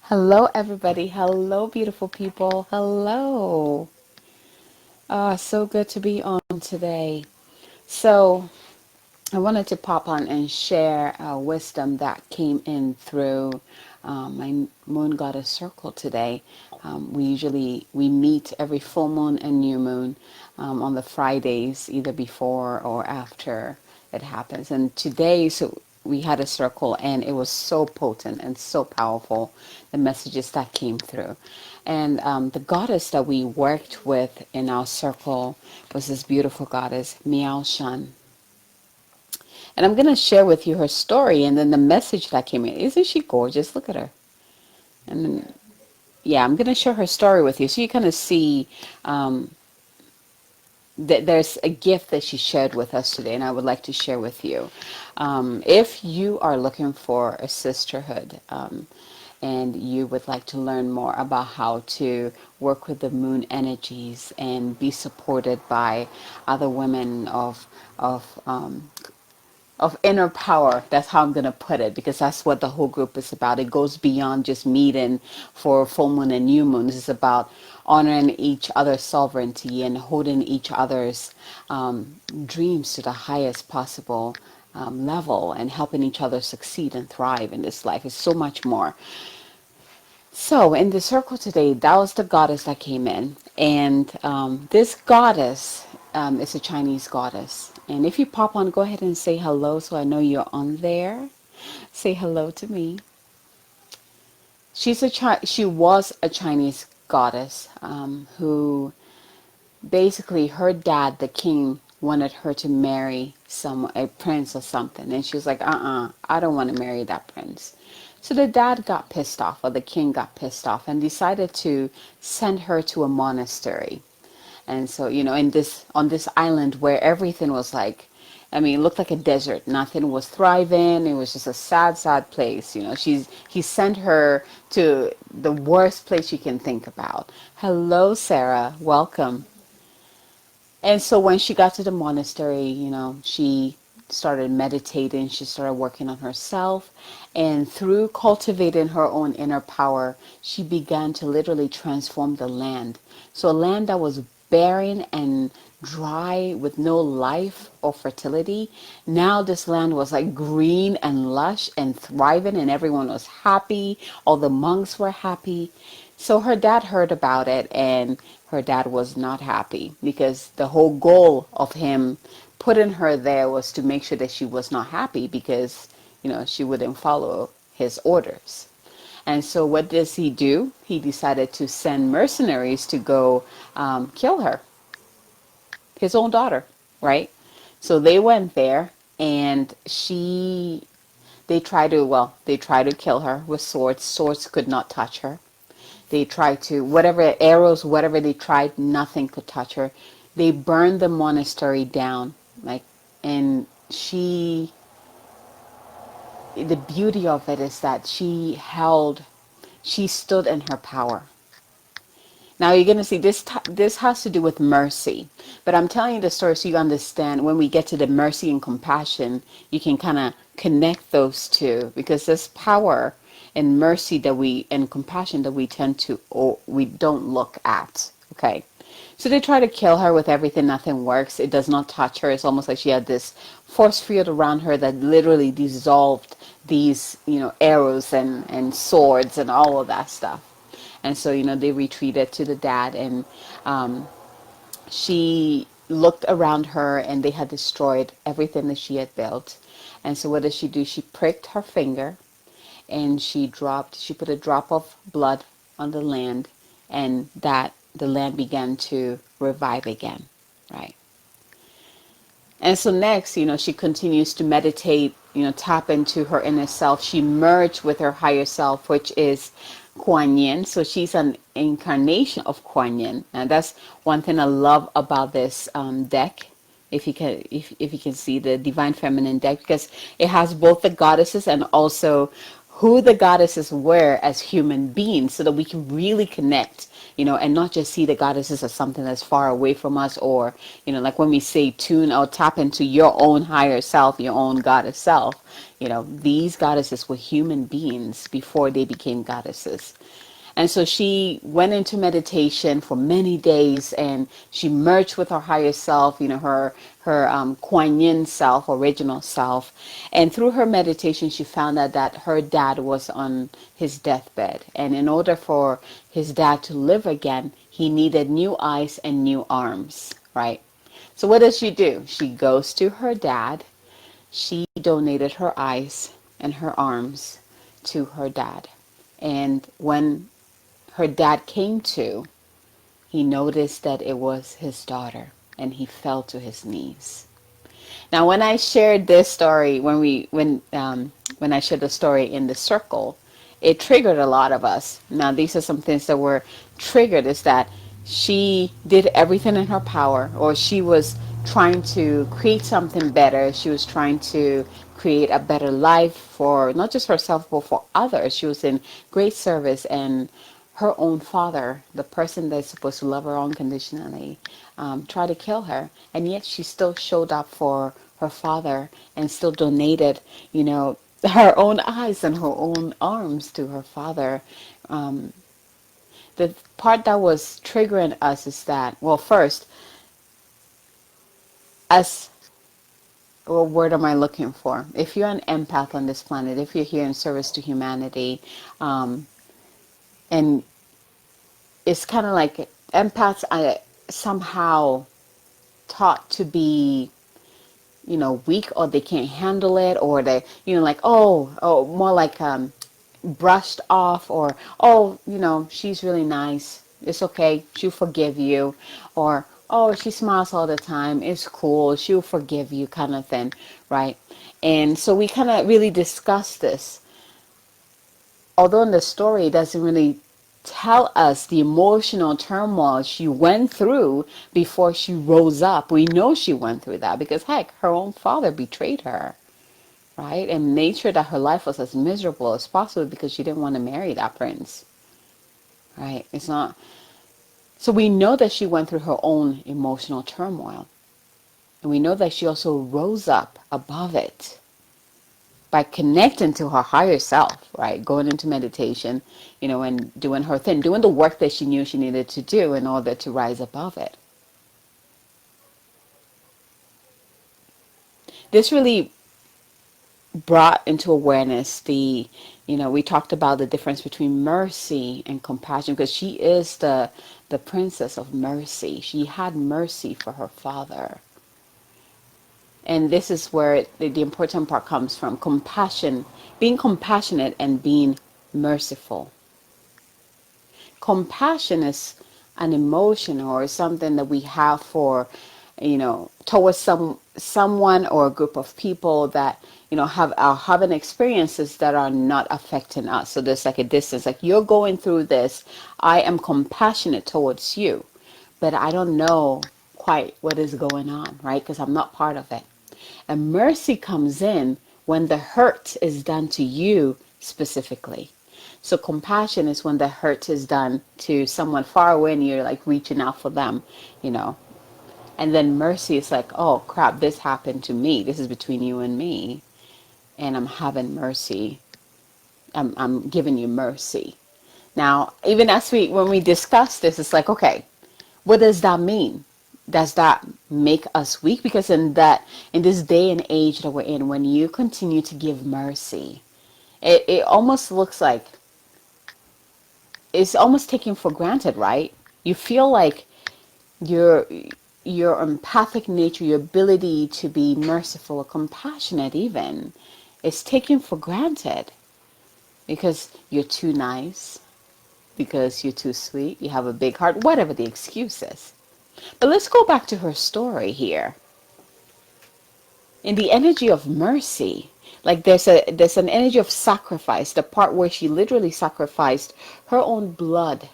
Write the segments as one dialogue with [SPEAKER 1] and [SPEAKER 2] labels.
[SPEAKER 1] Hello, everybody. Hello, beautiful people. Hello. So good to be on today. So, I wanted to pop on and share wisdom that came in through my Moon Goddess Circle today. We meet every full moon and new moon on the Fridays, either before or after it happens. And today, so we had a circle, and it was so potent and so powerful. The messages that came through, and the goddess that we worked with in our circle was this beautiful goddess, Miao Shan. And I'm going to share with you her story and then the message that came in. Isn't she gorgeous? Look at her. And then, yeah, I'm going to share her story with you so you kind of see that there's a gift that she shared with us today, and I would like to share with you. If you are looking for a sisterhood, and you would like to learn more about how to work with the moon energies and be supported by other women of inner power. That's how I'm going to put it, because that's what the whole group is about. It goes beyond just meeting for full moon and new moon. This is about honoring each other's sovereignty and holding each other's dreams to the highest possible level, and helping each other succeed and thrive in this life. It's so much more. So in the circle today, that was the goddess that came in. And this goddess is a Chinese goddess. And if you pop on, go ahead and say hello so I know you're on there. Say hello to me. She was a Chinese goddess who basically, her dad, the king, wanted her to marry a prince or something. And she was like, I don't want to marry that prince. So the dad got pissed off, or the king got pissed off, and decided to send her to a monastery. And so, on this island where everything was like, I mean, it looked like a desert. Nothing was thriving. It was just a sad, sad place. He sent her to the worst place you can think about. Hello, Sarah. Welcome. And so when she got to the monastery, she started meditating, she started working on herself, and through cultivating her own inner power, she began to literally transform the land. So a land that was barren and dry with no life or fertility, now this land was like green and lush and thriving, and everyone was happy. All the monks were happy. So her dad heard about it, and her dad was not happy, because the whole goal of him putting her there was to make sure that she was not happy, because she wouldn't follow his orders. And so what does he do? He decided to send mercenaries to go kill her, his own daughter, right? So they went there, and they tried to kill her with swords. Swords could not touch her. They tried to, whatever arrows, whatever they tried, nothing could touch her. They burned the monastery down, and the beauty of it is that she stood in her power. Now you're going to see this has to do with mercy, but I'm telling you the story so you understand. When we get to the mercy and compassion, you can kind of connect those two, because there's power and mercy and compassion that we tend to, or we don't look at. Okay. So they try to kill her with everything. Nothing works. It does not touch her. It's almost like she had this force field around her that literally dissolved these, arrows and swords and all of that stuff. And so, they retreated to the dad, and she looked around her, and they had destroyed everything that she had built. And so what did she do? She pricked her finger, and she put a drop of blood on the land, and the land began to revive again, right? And so next, she continues to meditate, tap into her inner self. She merged with her higher self, which is Kuan Yin. So she's an incarnation of Kuan Yin. And that's one thing I love about this deck. If you can see the Divine Feminine deck, because it has both the goddesses and also who the goddesses were as human beings, so that we can really connect and not just see the goddesses as something that's far away from us, or, like when we say tune or tap into your own higher self, your own goddess self, these goddesses were human beings before they became goddesses. And so she went into meditation for many days, and she merged with her higher self, her Kuan Yin self, original self. And through her meditation, she found out that her dad was on his deathbed. And in order for his dad to live again, he needed new eyes and new arms, right? So what does she do? She goes to her dad. She donated her eyes and her arms to her dad. And when her dad came to, he noticed that it was his daughter, and he fell to his knees. Now, when I shared this story, when I shared the story in the circle, it triggered a lot of us. Now, these are some things that were triggered. Is that she did everything in her power, or she was trying to create something better. She was trying to create a better life for not just herself, but for others. She was in great service, and her own father, the person that's supposed to love her unconditionally, tried to kill her. And yet she still showed up for her father and still donated, her own eyes and her own arms to her father. The part that was triggering us is that, well, first, as what word am I looking for? If you're an empath on this planet, if you're here in service to humanity, and it's kind of like empaths are somehow taught to be, weak, or they can't handle it, or they, like, oh, more like brushed off, or, oh, she's really nice, it's okay, she'll forgive you, or, oh, she smiles all the time, it's cool, she'll forgive you, kind of thing, right? And so we kind of really discussed this. Although in the story it doesn't really tell us the emotional turmoil she went through before she rose up. We know she went through that because, heck, her own father betrayed her, right? And made sure that her life was as miserable as possible because she didn't want to marry that prince, right? It's not. So we know that she went through her own emotional turmoil. And we know that she also rose up above it by connecting to her higher self, right? Going into meditation, and doing her thing, doing the work that she knew she needed to do in order to rise above it. This really brought into awareness we talked about the difference between mercy and compassion, because she is the princess of mercy. She had mercy for her father. And this is where the important part comes from. Compassion, being compassionate and being merciful. Compassion is an emotion or something that we have for, towards someone or a group of people that, are having experiences that are not affecting us. So there's like a distance, like you're going through this. I am compassionate towards you, but I don't know quite what is going on, right? Because I'm not part of it. And mercy comes in when the hurt is done to you specifically. So compassion is when the hurt is done to someone far away and you're like reaching out for them, And then mercy is like, oh crap, this happened to me. This is between you and me. And I'm having mercy. I'm giving you mercy. Now, even when we discuss this, it's like, okay, what does that mean? Does that make us weak? Because in this day and age that we're in, when you continue to give mercy, it almost looks like it's almost taken for granted, right? You feel like your empathic nature, your ability to be merciful or compassionate even, is taken for granted because you're too nice, because you're too sweet, you have a big heart, whatever the excuse is. But let's go back to her story here. In the energy of mercy, like there's an energy of sacrifice, the part where she literally sacrificed her own blood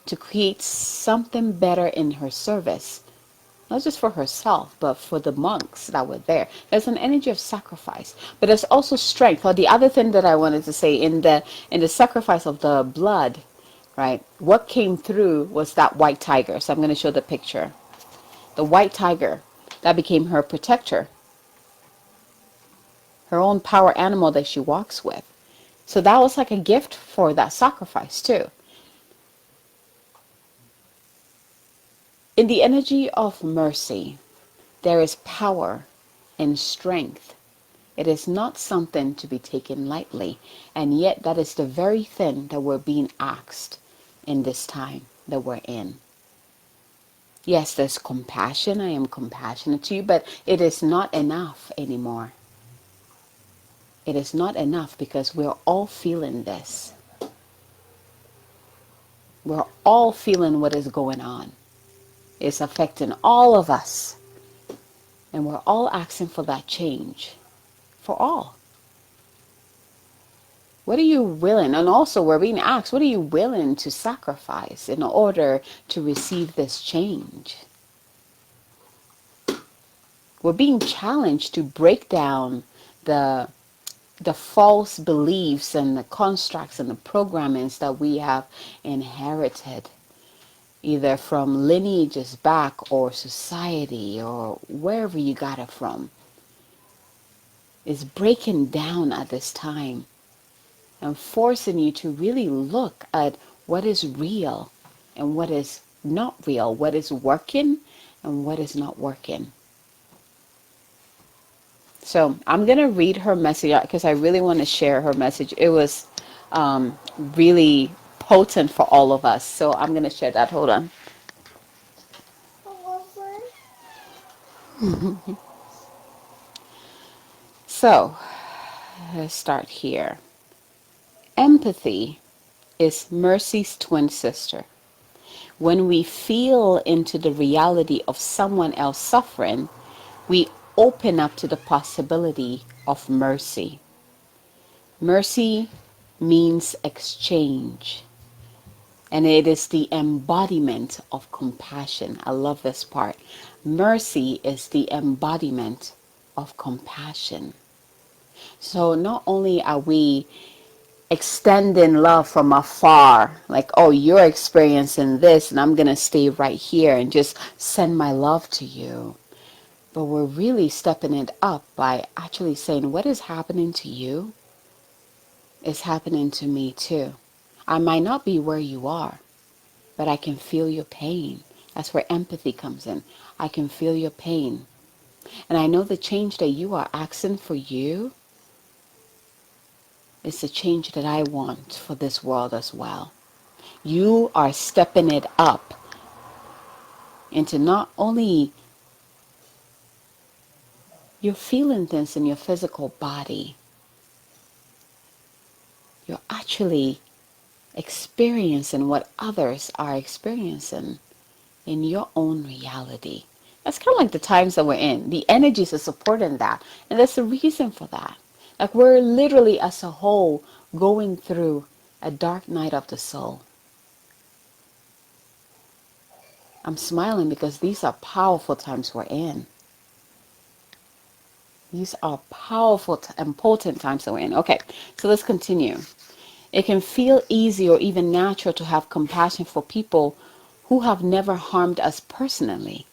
[SPEAKER 1] to create something better in her service. Not just for herself, but for the monks that were there. There's an energy of sacrifice. But there's also strength. Or the other thing that I wanted to say in the sacrifice of the blood, right? What came through was that white tiger. So I'm going to show the picture. The white tiger, that became her protector, her own power animal that she walks with. So that was like a gift for that sacrifice too. In the energy of mercy, there is power and strength. It is not something to be taken lightly, and yet that is the very thing that we're being asked in this time that we're in. Yes, there's compassion. I am compassionate to you, but it is not enough anymore. It is not enough because we're all feeling this. We're all feeling what is going on. It's affecting all of us. And we're all asking for that change. For all. What are you willing? And also we're being asked, what are you willing to sacrifice in order to receive this change? We're being challenged to break down the false beliefs and the constructs and the programmings that we have inherited, either from lineages back or society or wherever you got it from. Is breaking down at this time and forcing you to really look at what is real and what is not real, what is working and what is not working. So I'm going to read her message because I really want to share her message. It was really potent for all of us. So I'm going to share that. Hold on. So let's start here. Empathy is mercy's twin sister. When we feel into the reality of someone else suffering, we open up to the possibility of mercy. Mercy means exchange, and it is the embodiment of compassion. I love this part. Mercy is the embodiment of compassion. So not only are we extending love from afar, like, oh, you're experiencing this and I'm going to stay right here and just send my love to you. But we're really stepping it up by actually saying, what is happening to you is happening to me too. I might not be where you are, but I can feel your pain. That's where empathy comes in. I can feel your pain. And I know the change that you are asking for you is the change that I want for this world as well. You are stepping it up into not only you're feeling things in your physical body, you're actually experiencing what others are experiencing in your own reality. That's kind of like the times that we're in. The energies are supporting that. And there's a reason for that. Like we're literally as a whole going through a dark night of the soul. I'm smiling because these are powerful times we're in. These are powerful and potent times that we're in. Okay, so let's continue. It can feel easy or even natural to have compassion for people who have never harmed us personally.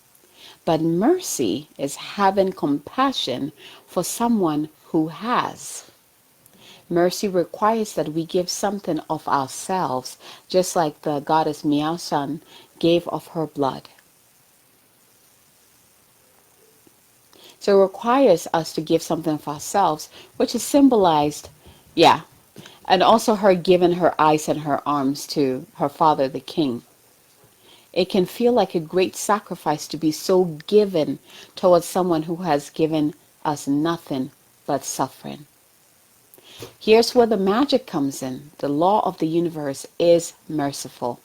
[SPEAKER 1] But mercy is having compassion for someone who has. Mercy requires that we give something of ourselves, just like the goddess Miao-san gave of her blood. So it requires us to give something of ourselves, which is symbolized, and also her giving her eyes and her arms to her father, the king. It can feel like a great sacrifice to be so given towards someone who has given us nothing but suffering. Here's where the magic comes in. The law of the universe is merciful.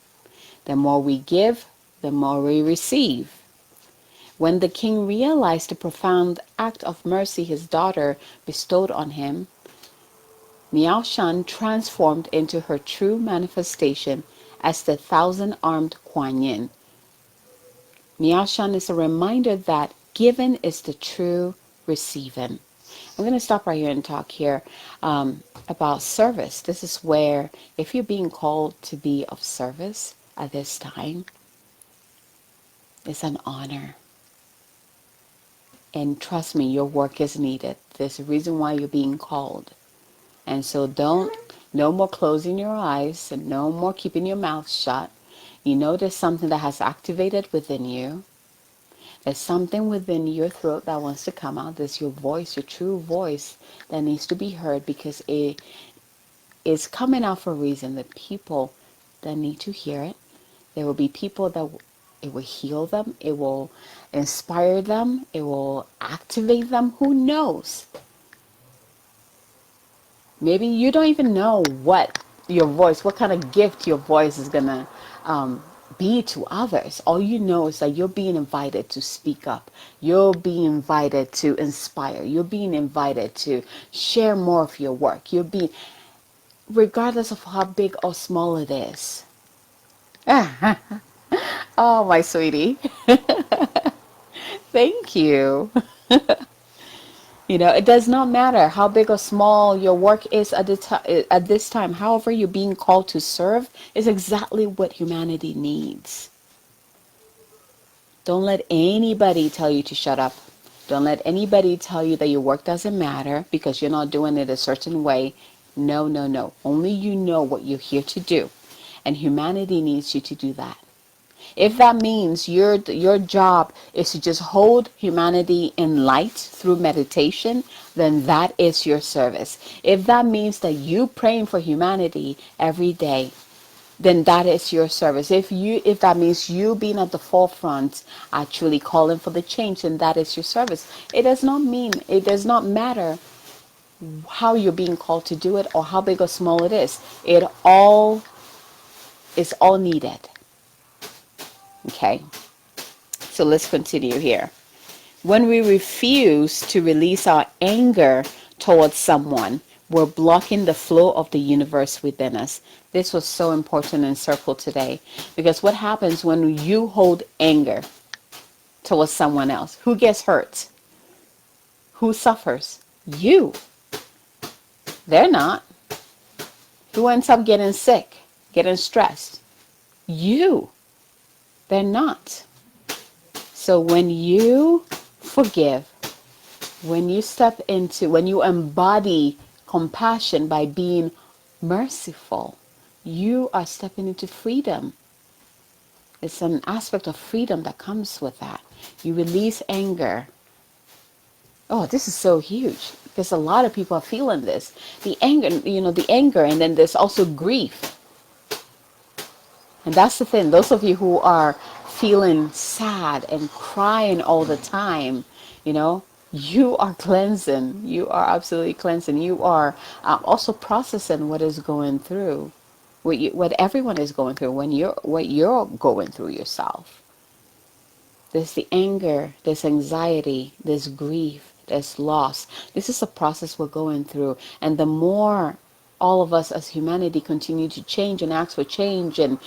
[SPEAKER 1] The more we give, the more we receive. When the king realized the profound act of mercy his daughter bestowed on him, Miao Shan transformed into her true manifestation as the thousand-armed Kuan Yin. Miao Shan is a reminder that giving is the true receiving. I'm going to stop right here and talk here about service. This is where, if you're being called to be of service at this time, it's an honor. And trust me, your work is needed. There's a reason why you're being called. And so no more closing your eyes and no more keeping your mouth shut. You know there's something that has activated within you. There's something within your throat that wants to come out. There's your voice, your true voice that needs to be heard, because it is coming out for a reason. The people that need to hear it, there will be people that it will heal them. It will inspire them. It will activate them. Who knows? Maybe you don't even know what kind of gift your voice is going to be to others. All you know is that you're being invited to speak up. You're being invited to inspire. You're being invited to share more of your work. You're being, regardless of how big or small it is. Oh, my sweetie. Thank you. You know, it does not matter how big or small your work is at this time. However, you're being called to serve is exactly what humanity needs. Don't let anybody tell you to shut up. Don't let anybody tell you that your work doesn't matter because you're not doing it a certain way. No, no, no. Only you know what you're here to do. And humanity needs you to do that. If that means your job is to just hold humanity in light through meditation, then that is your service. If that means that you praying for humanity every day, then that is your service. If that means you being at the forefront, actually calling for the change, then that is your service. It does not matter how you're being called to do it or how big or small it is. It all is all needed. Okay, so let's continue here. When we refuse to release our anger towards someone, we're blocking the flow of the universe within us. This was so important in Circle today, because what happens when you hold anger towards someone else? Who gets hurt? Who suffers? You. They're not. Who ends up getting sick, getting stressed? You. They're not. So when you forgive, when you embody compassion by being merciful, you are stepping into freedom. It's an aspect of freedom that comes with that. You release anger. Oh, this is so huge, because a lot of people are feeling this. The anger, and then there's also grief. And that's the thing. Those of you who are feeling sad and crying all the time, you are cleansing. You are absolutely cleansing. You are also processing what is going through, what everyone is going through, what you're going through yourself. There's the anger, there's anxiety, there's grief, there's loss. This is a process we're going through. And the more all of us as humanity continue to change and ask for change and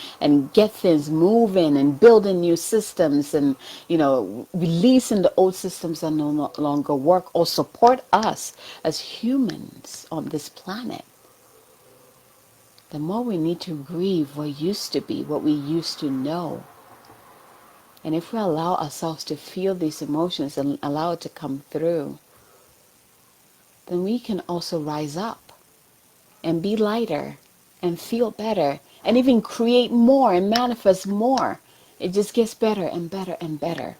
[SPEAKER 1] get things moving and building new systems and, releasing the old systems that no longer work or support us as humans on this planet, the more we need to grieve what used to be, what we used to know. And if we allow ourselves to feel these emotions and allow it to come through, then we can also rise up and be lighter and feel better and even create more and manifest more. It just gets better and better and better.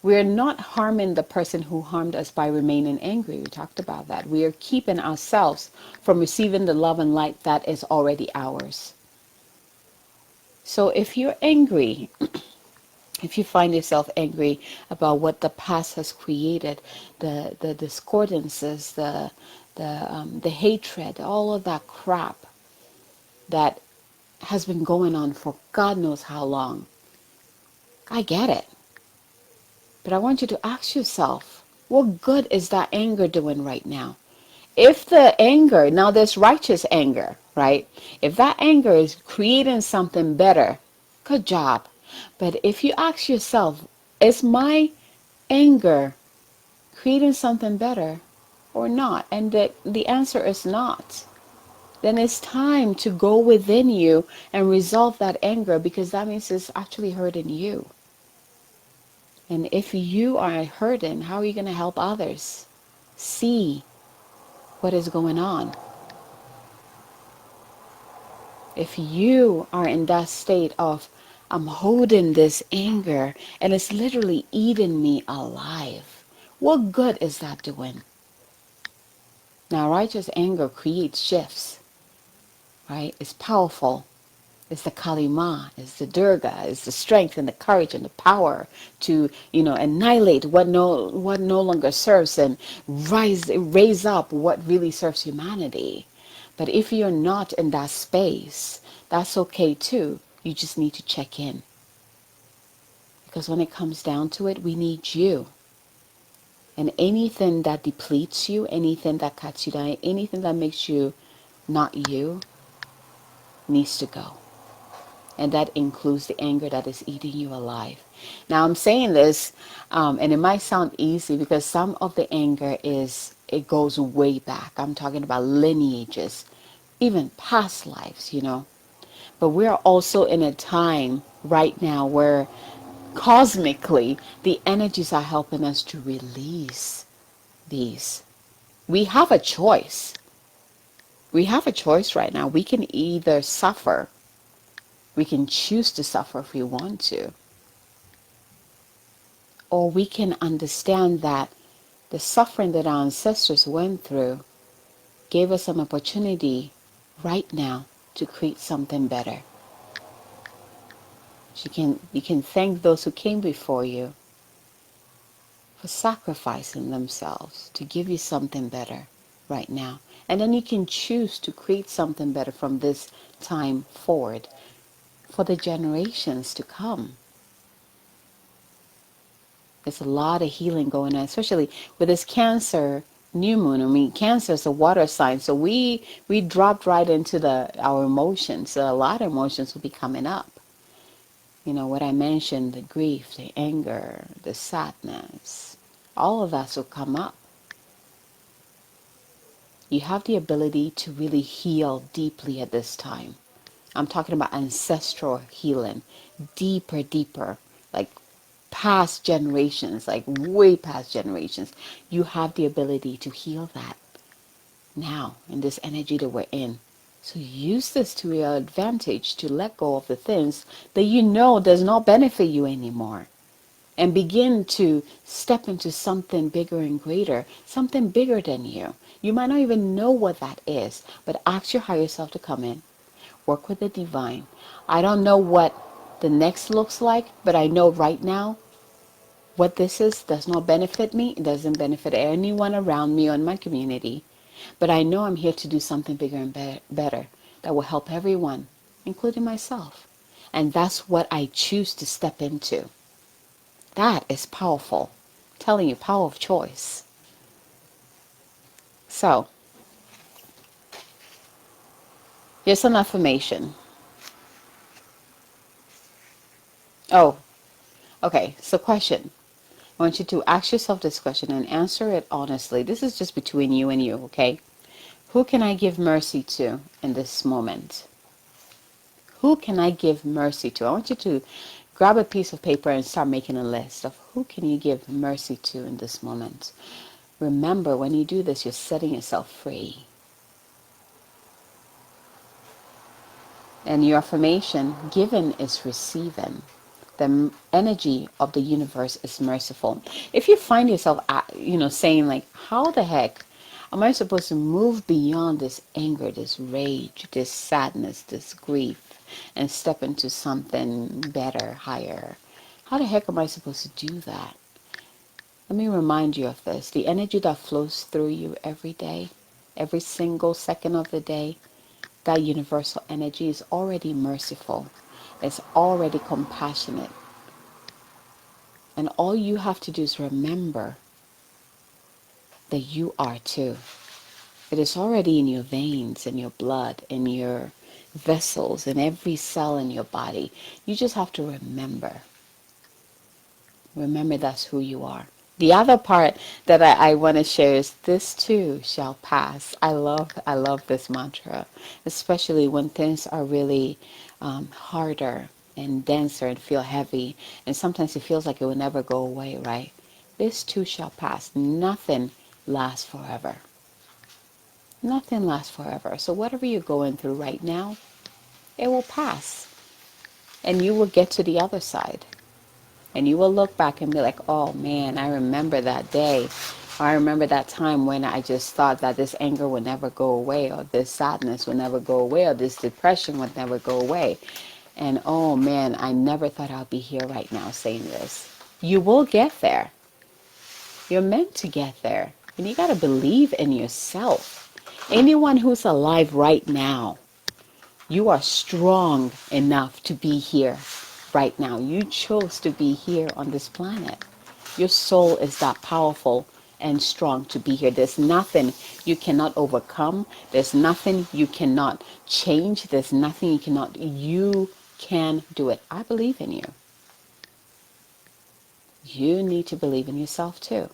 [SPEAKER 1] We're not harming the person who harmed us by remaining angry. We talked about that. We are keeping ourselves from receiving the love and light that is already ours. So if you're angry, if you find yourself angry about what the past has created, the discordances, the hatred, all of that crap that has been going on for God knows how long, I get it. But I want you to ask yourself, what good is that anger doing right now? If the anger, now there's righteous anger, right? If that anger is creating something better, good job. But if you ask yourself, is my anger creating something better or not? And the answer is not. Then it's time to go within you and resolve that anger, because that means it's actually hurting you. And if you are hurting, how are you going to help others see what is going on? If you are in that state of, I'm holding this anger and it's literally eating me alive, what good is that doing? Now, righteous anger creates shifts, right? It's powerful. It's the Kalima, it's the Durga, it's the strength and the courage and the power to, annihilate what no longer serves and raise up what really serves humanity. But if you're not in that space, that's okay too. You just need to check in. Because when it comes down to it, we need you. And anything that depletes you, anything that cuts you down, anything that makes you not you, needs to go. And that includes the anger that is eating you alive. Now I'm saying this, and it might sound easy because some of the anger it goes way back. I'm talking about lineages, even past lives, But we are also in a time right now where cosmically the energies are helping us to release these. We have a choice. We have a choice right now. We can either suffer. We can choose to suffer if we want to. Or we can understand that the suffering that our ancestors went through gave us an opportunity right now to create something better. You can thank those who came before you for sacrificing themselves to give you something better right now. And then you can choose to create something better from this time forward for the generations to come. There's a lot of healing going on, especially with this Cancer new moon. I mean, Cancer is a water sign, so we dropped right into our emotions. So a lot of emotions will be coming up. What I mentioned, the grief, the anger, the sadness, all of that will come up. You have the ability to really heal deeply at this time. I'm talking about ancestral healing, deeper, like past generations, like way past generations. You have the ability to heal that now in this energy that we're in. So use this to your advantage to let go of the things that does not benefit you anymore. And begin to step into something bigger and greater, something bigger than you. You might not even know what that is, but ask your higher self to come in. Work with the divine. I don't know what the next looks like, but I know right now what this is does not benefit me. It doesn't benefit anyone around me or in my community. But I know I'm here to do something bigger and better that will help everyone, including myself. And that's what I choose to step into. That is powerful. I'm telling you, power of choice. So, here's some affirmation. Oh, okay. So question. I want you to ask yourself this question and answer it honestly. This is just between you and you, okay? Who can I give mercy to in this moment? Who can I give mercy to? I want you to grab a piece of paper and start making a list of who can you give mercy to in this moment. Remember, when you do this, you're setting yourself free. And your affirmation, given is receiving. The energy of the universe is merciful. If you find yourself, saying like, how the heck am I supposed to move beyond this anger, this rage, this sadness, this grief, and step into something better, higher? How the heck am I supposed to do that? Let me remind you of this. The energy that flows through you every day, every single second of the day, that universal energy is already merciful. It's already compassionate. And all you have to do is remember that you are too. It is already in your veins, in your blood, in your vessels, in every cell in your body. You just have to remember. Remember that's who you are. The other part that I want to share is this too shall pass. I love this mantra, especially when things are really harder and denser and feel heavy. And sometimes it feels like it will never go away, right? This too shall pass. Nothing lasts forever. Nothing lasts forever. So whatever you're going through right now, it will pass. And you will get to the other side. And you will look back and be like, oh man, I remember that day. Or I remember that time when I just thought that this anger would never go away, or this sadness would never go away, or this depression would never go away. And oh man, I never thought I'd be here right now saying this. You will get there. You're meant to get there. And you got to believe in yourself. Anyone who's alive right now, you are strong enough to be here right now. You chose to be here on this planet. Your soul is that powerful and strong to be here. There's nothing you cannot overcome. There's nothing you cannot change. There's nothing you cannot. You can do it. I believe in you. You need to believe in yourself too.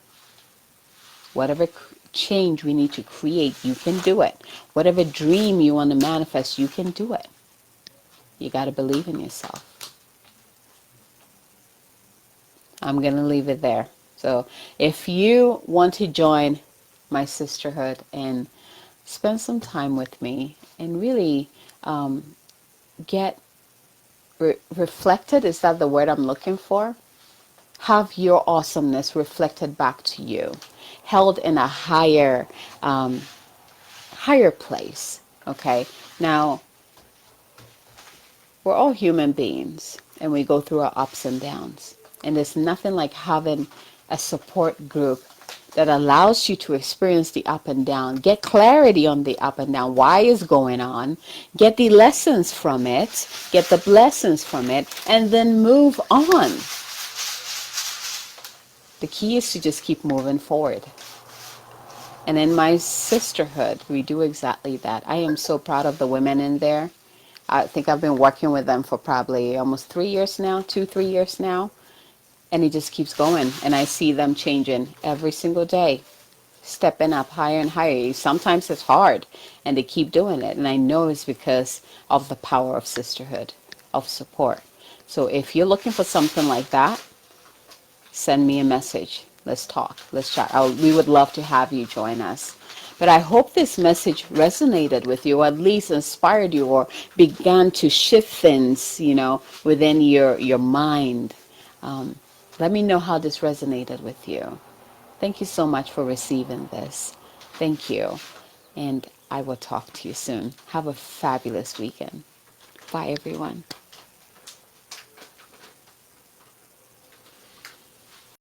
[SPEAKER 1] Whatever change we need to create, you can do it. Whatever dream you want to manifest, you can do it. You got to believe in yourself. I'm going to leave it there. So if you want to join my sisterhood and spend some time with me and really get reflected, is that the word I'm looking for? Have your awesomeness reflected back to you, held in a higher place. Okay, now we're all human beings and we go through our ups and downs, and there's nothing like having a support group that allows you to experience the up and down, get clarity on the up and down, why is going on, get the lessons from it, get the blessings from it, and then move on. The key is to just keep moving forward. And in my sisterhood, we do exactly that. I am so proud of the women in there. I think I've been working with them for probably almost 3 years now, 3 years now. And it just keeps going. And I see them changing every single day, stepping up higher and higher. Sometimes it's hard, and they keep doing it. And I know it's because of the power of sisterhood, of support. So if you're looking for something like that, send me a message. Let's talk. Let's chat. We would love to have you join us. But I hope this message resonated with you, or at least inspired you, or began to shift things, within your mind. Let me know how this resonated with you. Thank you so much for receiving this. Thank you. And I will talk to you soon. Have a fabulous weekend. Bye, everyone.